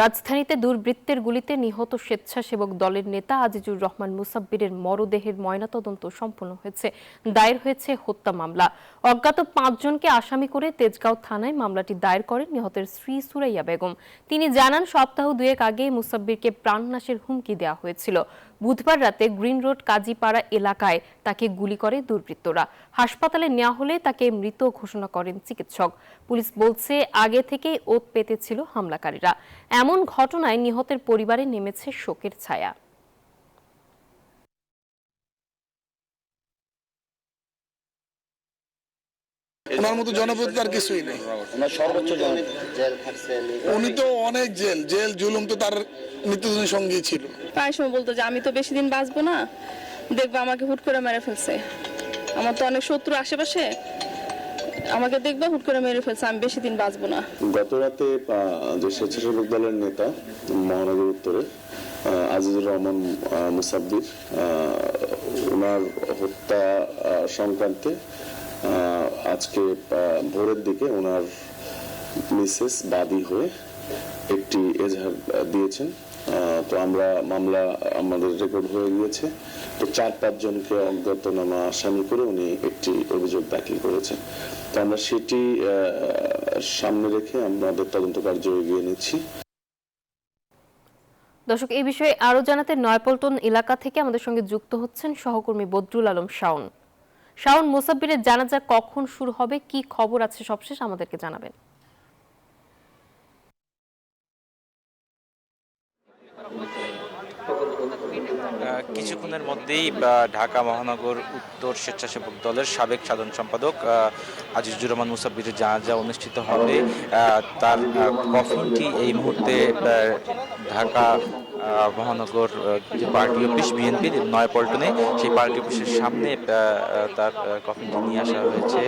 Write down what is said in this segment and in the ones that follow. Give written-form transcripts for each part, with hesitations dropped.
রাজধানীতে দুর্বৃত্তের গুলিতে নিহত স্বেচ্ছাসেবক দলের নেতা আজিজুর রহমান মুসাব্বিরের মরদেহের ময়নাতদন্ত সম্পন্ন হয়েছে। দায়ের হয়েছে হত্যা মামলা। অজ্ঞাত ৫ জনকে আসামি করে তেজগাঁও থানায় মামলাটি দায়ের করেন নিহতের স্ত্রী সুরাইয়া বেগম। তিনি জানান, সপ্তাহ দুয়েক আগে মুসাব্বিরকে প্রাণনাশের হুমকি দেওয়া হয়েছিল। বুধবার রাতে গ্রিন রোড কাজীপাড়া এলাকায় তাকে গুলি করে দুর্বৃত্তরা। হাসপাতালে নেওয়া হলে তাকে মৃত ঘোষণা করেন চিকিৎসক। পুলিশ বলছে, আগে থেকেই ওত পেতেছিল হামলাকারীরা। এমন ঘটনায় নিহতের পরিবারে নেমেছে শোকের ছায়া। ওনার মতো জনপ্রতিনিধি আর কিছুই নেই। উনি তো অনেক জেল জুলুম তো তার নিত্যদিনের সঙ্গী ছিল। প্রায় সময় বলতো যে আমি তো বেশি দিন বাঁচবো না, দেখবো আমাকে হুট করে মেরে ফেলছে। আমার তো অনেক শত্রু আশেপাশে, আমাকে দেখবে হুট করে মেরে ফেলছে, আমি বেশি দিন বাঁচবো না। গত রাতে যে স্বেচ্ছাসেবক দলের নেতা মহানগর উত্তরে আজিজুর রহমান মুসাব্বির, ওনার হত্যা সংক্রান্তে আজকে ভোরের দিকে ওনার মিসেস বাদী হয়ে একটি এজাহার দিয়েছেন। তো আমরা মামলা আমাদের রেকর্ড হয়ে গিয়েছে। তো ৪-৫ জনকে অজ্ঞাতনামা আসামি করে উনি একটি অভিযোগ দাখিল করেছেন। তো আমরা সেটি সামনে রেখে আমাদের তদন্ত কার্য এগিয়ে নিচ্ছি। দর্শক, এই বিষয়ে আরো জানাতে নয়াপল্টন এলাকা থেকে আমাদের সঙ্গে যুক্ত হচ্ছেন সহকর্মী বদরুল আলম শাওন। শাওন, মুসাব্বিরের জানাজা কখন শুরু হবে, কি খবর আছে সবশেষ আমাদেরকে জানাবেন। কিছুক্ষণের মধ্যেই ঢাকা মহানগর উত্তর স্বেচ্ছাসেবক দলের সাবেক সাধারণ সম্পাদক আজিজুর রহমান মুসাব্বিরের জানাজা অনুষ্ঠিত হবে। তার কফিনটি এই মুহূর্তে ঢাকা মহানগর যে পার্টি অফিস বিএনপির নয়াপল্টনে, সেই পার্টি অফিসের সামনে তার কফিনটি নিয়ে আসা হয়েছে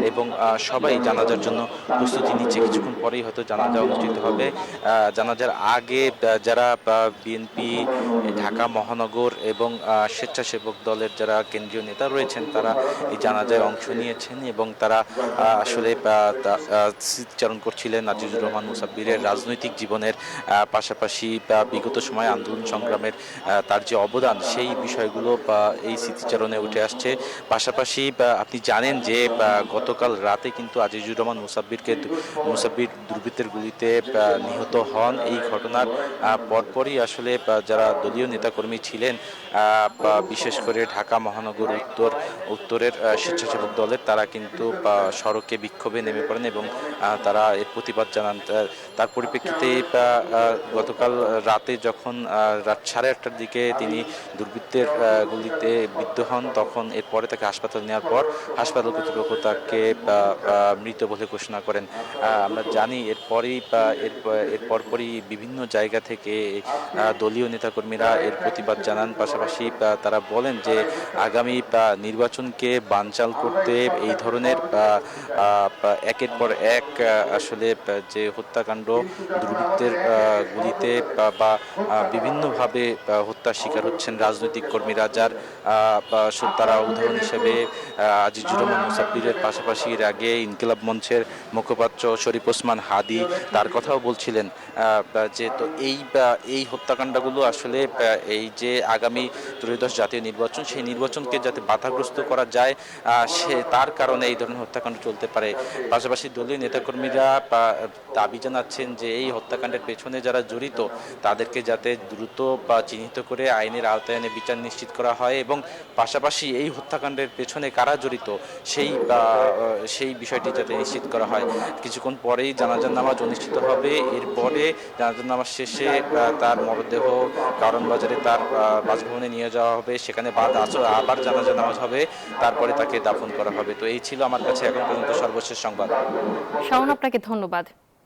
এবং সবাই জানাজার জন্য প্রস্তুতি নিচ্ছে। কিছুক্ষণ পরেই হয়তো জানাজা অনুষ্ঠিত হবে। জানাজার আগে যারা বিএনপি ঢাকা মহানগর এবং স্বেচ্ছাসেবক দলের যারা কেন্দ্রীয় নেতা রয়েছেন, তারা এই জানাজায় অংশ নিয়েছেন এবং তারা আসলে স্মৃতিচারণ করছিলেন আজিজুর রহমান মুসাব্বিরের রাজনৈতিক জীবনের পাশাপাশি বিগত সময় আন্দোলন সংগ্রামের তার যে অবদান, সেই বিষয়গুলো এই স্মৃতিচারণে উঠে আসছে। পাশাপাশি আপনি জানেন যে গতকাল রাতে কিন্তু আজিজুর রহমান মুসাব্বির দুর্বৃত্তের গুলিতে নিহত হন। এই ঘটনার পরপরই আসলে যারা দলীয় নেতাকর্মী ছিলেন, বিশেষ করে ঢাকা মহানগর উত্তরের স্বেচ্ছাসেবক দলের, তারা কিন্তু সড়কে বিক্ষোভে নেমে পড়েন এবং তারা এর প্রতিবাদ জানান। তার পরিপ্রেক্ষিতে গতকাল রাতে যখন রাত 8:30টার দিকে তিনি দুর্বৃত্তের গুলিতে বিদ্ধ হন, তখন এরপরে তাকে হাসপাতালে নেওয়ার পর হাসপাতাল কর্তৃপক্ষ তাকে মৃত বলে ঘোষণা করেন। আমরা জানি এর পরপরই বিভিন্ন জায়গা থেকে দলীয় নেতাকর্মীরা এর প্রতিবাদ জানান। পাশাপাশি তারা বলেন যে আগামী নির্বাচনকে বানচাল করতে এই ধরনের একের পর এক আসলে যে হত্যাকাণ্ড, দুর্বৃত্তের গুলিতে বা বিভিন্নভাবে হত্যার শিকার হচ্ছেন রাজনৈতিক কর্মীরা, যার তারা উদাহরণ হিসেবে আজিজুর রহমান মুসাব্বিরের পাশাপাশি এর আগে ইনকিলাব মঞ্চের মুখপাত্র শরীফ ওসমান হাদি, তার কথাও বলছিলেন যে তো এই হত্যাকাণ্ডগুলো আসলে এই যে আগামী ত্রয়োদশ জাতীয় নির্বাচন, সেই নির্বাচনকে যাতে বাধাগ্রস্ত করা যায়, তার কারণে এই ধরনের হত্যাকাণ্ড চলতে পারে। পাশাপাশি দলীয় নেতাকর্মীরা দাবি জানাচ্ছেন যে এই হত্যাকাণ্ডের পেছনে যারা জড়িত, তাদেরকে যাতে দ্রুত চিহ্নিত করে আইনের আওতায় এনে বিচার নিশ্চিত করা হয় এবং পাশাপাশি এই হত্যাকাণ্ডের পেছনে কারা জড়িত সেই বিষয়টি যাতে নিশ্চিত করা হয়। কিছুক্ষণ পরেই জানাজার নামাজ অনুষ্ঠিত হবে। এরপরে জানাজার নামাজ শেষে তার মরদেহ কারণ বাজারে তার বাসভবনে নিয়ে যাওয়া হবে, সেখানে আবার জানাজার নামাজ হবে, তারপরে তাকে দাফন করা হবে। তো এই ছিল আমার কাছে এখন পর্যন্ত সর্বশেষ সংবাদ। শাওন, আপনাকে ধন্যবাদ।